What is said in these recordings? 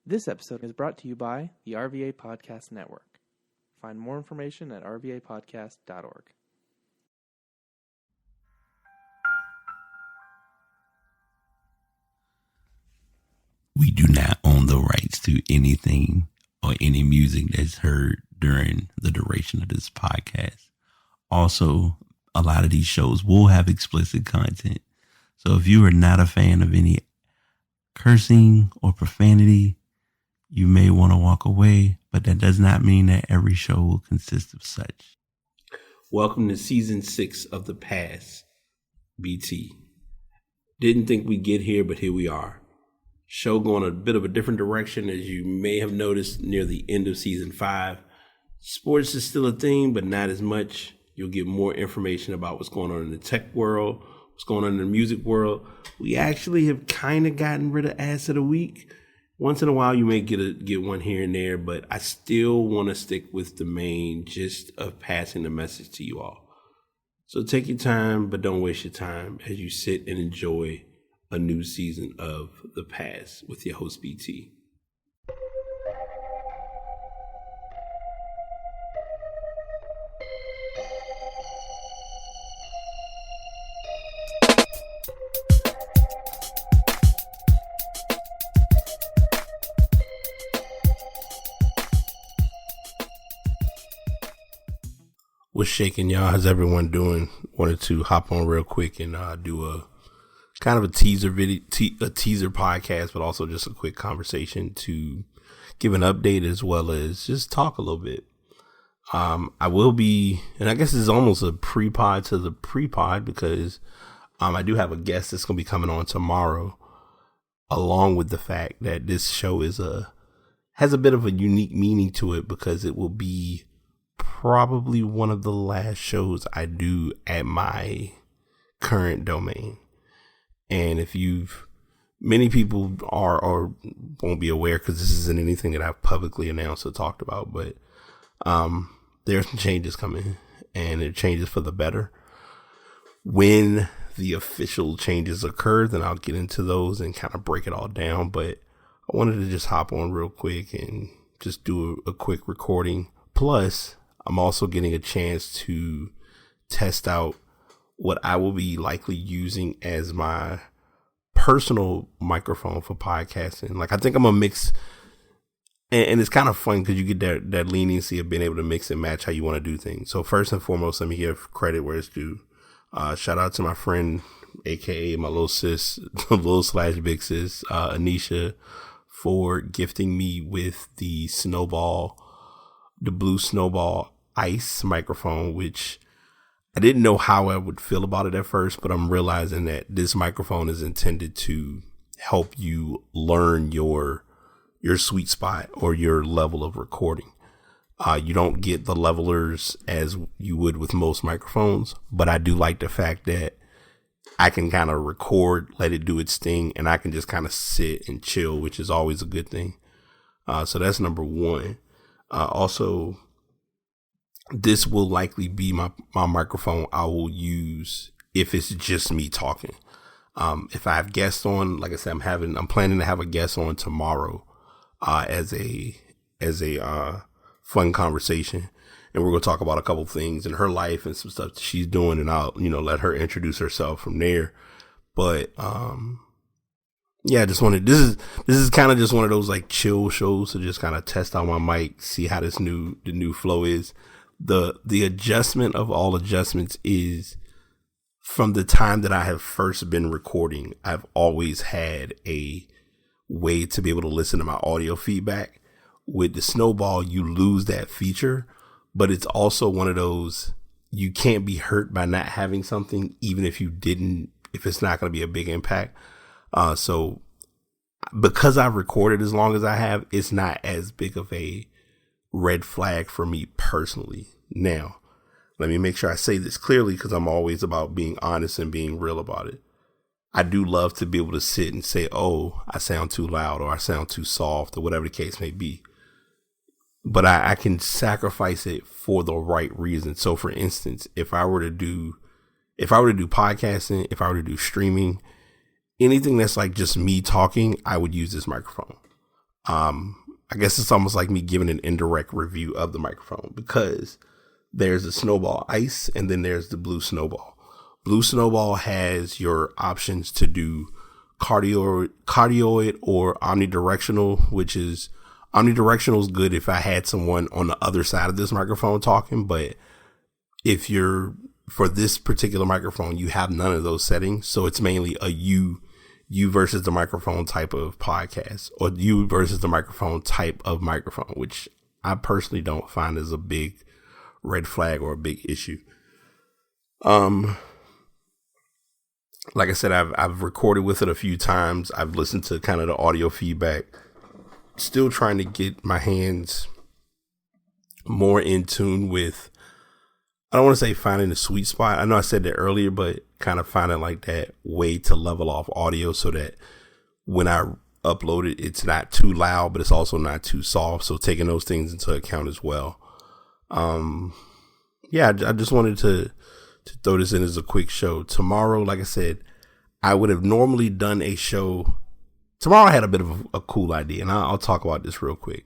This episode is brought to you by the RVA Podcast Network. Find more information at rvapodcast.org. We do not own the rights to anything or any music that's heard during the duration of this podcast. Also, a lot of these shows will have explicit content. So if you are not a fan of any cursing or profanity, you may want to walk away, but that does not mean that every show will consist of such. Welcome to season 6 of The Pass, BT. Didn't think we'd get here, but here we are. Show going a bit of a different direction, as you may have noticed near the end of season 5. Sports is still a thing, but not as much. You'll get more information about what's going on in the tech world, what's going on in the music world. We actually have kind of gotten rid of Ass of the Week. Once in a while, you may get one here and there, but I still want to stick with the main gist of passing the message to you all. So take your time, but don't waste your time as you sit and enjoy a new season of The Pass with your host, BT. What's shaking, y'all? How's everyone doing? Wanted to hop on real quick and do a kind of a teaser video, a teaser podcast, but also just a quick conversation to give an update as well as just talk a little bit. I will be, and I guess it's almost a pre-pod to the pre-pod because I do have a guest that's going to be coming on tomorrow, along with the fact that this show has a bit of a unique meaning to it because it will be probably one of the last shows I do at my current domain. And if many people are or won't be aware because this isn't anything that I've publicly announced or talked about, but there's some changes coming and it changes for the better. When the official changes occur, then I'll get into those and kind of break it all down. But I wanted to just hop on real quick and just do a quick recording. Plus, I'm also getting a chance to test out what I will be likely using as my personal microphone for podcasting. Like, I think I'm gonna mix, and it's kind of fun because you get that leniency of being able to mix and match how you want to do things. So first and foremost, let me give credit where it's due. Shout out to my friend, aka my little sis, little/big sis, Anisha, for gifting me with the Blue Snowball Ice microphone, which I didn't know how I would feel about it at first, but I'm realizing that this microphone is intended to help you learn your sweet spot or your level of recording. You don't get the levelers as you would with most microphones, but I do like the fact that I can kind of record, let it do its thing, and I can just kind of sit and chill, which is always a good thing. So that's number one. Also, this will likely be my microphone I will use if it's just me talking. If I have guests on, like I said, I'm planning to have a guest on tomorrow, as a fun conversation. And we're going to talk about a couple things in her life and some stuff that she's doing. And I'll, let her introduce herself from there. But, yeah, this is kind of just one of those like chill shows to just kind of test out my mic, see how the new flow is. The adjustment of all adjustments is from the time that I have first been recording, I've always had a way to be able to listen to my audio feedback. With the Snowball, you lose that feature, but it's also one of those, you can't be hurt by not having something, even if it's not going to be a big impact. So because I've recorded as long as I have, it's not as big of a red flag for me personally. Now, let me make sure I say this clearly because I'm always about being honest and being real about it. I do love to be able to sit and say, oh, I sound too loud or I sound too soft or whatever the case may be. But I can sacrifice it for the right reason. So for instance, if I were to do podcasting, if I were to do streaming, anything that's like just me talking, I would use this microphone. I guess it's almost like me giving an indirect review of the microphone, because there's the Snowball Ice and then there's the Blue Snowball. Blue Snowball has your options to do cardioid or omnidirectional, which is omnidirectional is good if I had someone on the other side of this microphone talking, but if you're for this particular microphone, you have none of those settings. So it's mainly a you versus the microphone type of podcast, or you versus the microphone type of microphone, which I personally don't find as a big red flag or a big issue. Like I said, I've recorded with it a few times. I've listened to kind of the audio feedback. Still trying to get my hands more in tune with, I don't want to say finding the sweet spot. I know I said that earlier, but kind of finding like that way to level off audio so that when I upload it, it's not too loud, but it's also not too soft. So taking those things into account as well. Yeah, I just wanted to throw this in as a quick show. Tomorrow, like I said, I would have normally done a show. Tomorrow I had a bit of a cool idea, and I'll talk about this real quick.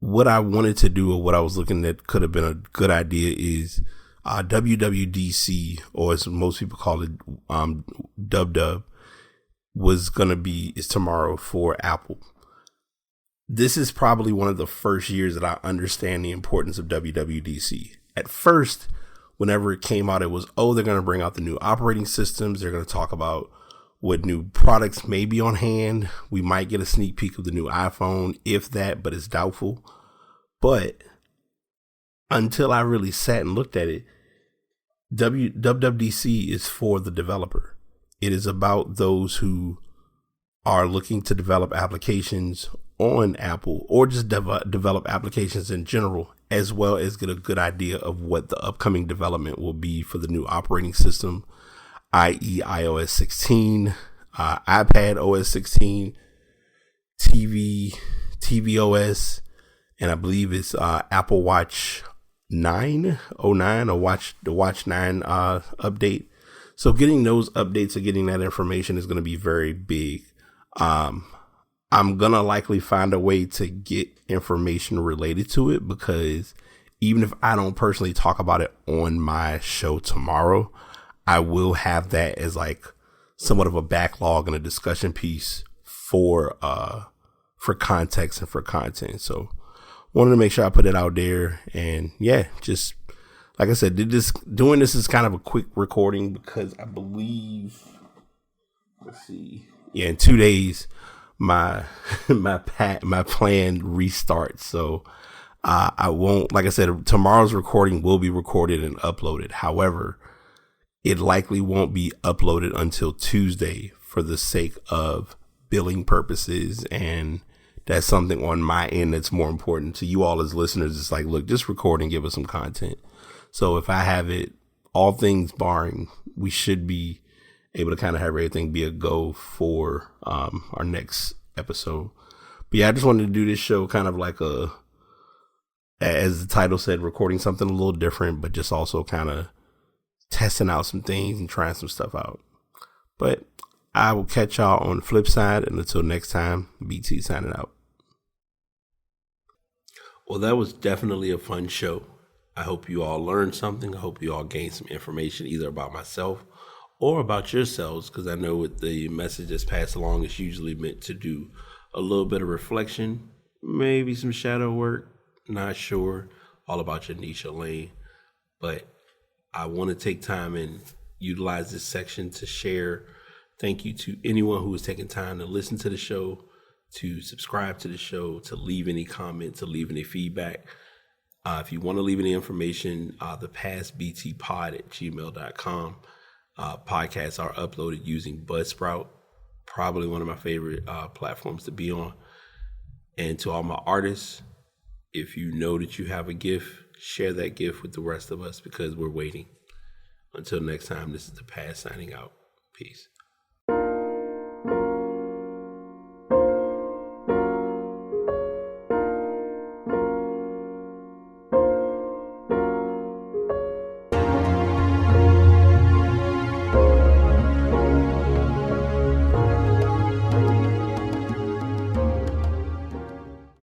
What I wanted to do, or what I was looking at could have been a good idea, is WWDC, or as most people call it, Dub, is tomorrow for Apple. This is probably one of the first years that I understand the importance of WWDC. At first, whenever it came out, it was, they're going to bring out the new operating systems. They're going to talk about what new products may be on hand. We might get a sneak peek of the new iPhone, if that, but it's doubtful. But until I really sat and looked at it, WWDC is for the developer. It is about those who are looking to develop applications on Apple, or just develop applications in general, as well as get a good idea of what the upcoming development will be for the new operating system, i.e. iOS 16, iPad OS 16, tvOS, and I believe it's Apple Watch 9 or the Watch 9 update. So getting those updates or getting that information is going to be very big. I'm going to likely find a way to get information related to it, because even if I don't personally talk about it on my show tomorrow, I will have that as like somewhat of a backlog and a discussion piece for context and for content. So wanted to make sure I put it out there. And yeah, just like I said, doing this is kind of a quick recording, because I believe, in 2 days, my plan restarts. So I won't, like I said, tomorrow's recording will be recorded and uploaded. However, it likely won't be uploaded until Tuesday for the sake of billing purposes. And that's something on my end that's more important to you all as listeners. It's like, look, just record and give us some content. So if I have it, all things barring, we should be able to kind of have everything be a go for our next episode. But yeah, I just wanted to do this show kind of like as the title said, recording something a little different, but just also kind of testing out some things and trying some stuff out. But I will catch y'all on the flip side, and until next time, BT signing out. Well, that was definitely a fun show. I hope you all learned something. I hope you all gained some information either about myself or about yourselves, because I know with the message that's passed along, it's usually meant to do a little bit of reflection, maybe some shadow work, not sure, all about your niche or lane. But I want to take time and utilize this section to share. Thank you to anyone who has taken time to listen to the show, to subscribe to the show, to leave any comment, to leave any feedback. If you want to leave any information, the past btpod@gmail.com. Podcasts are uploaded using Buzzsprout, probably one of my favorite platforms to be on. And to all my artists, if you know that you have a gift, share that gift with the rest of us, because we're waiting. Until next time, this is the past signing out. Peace.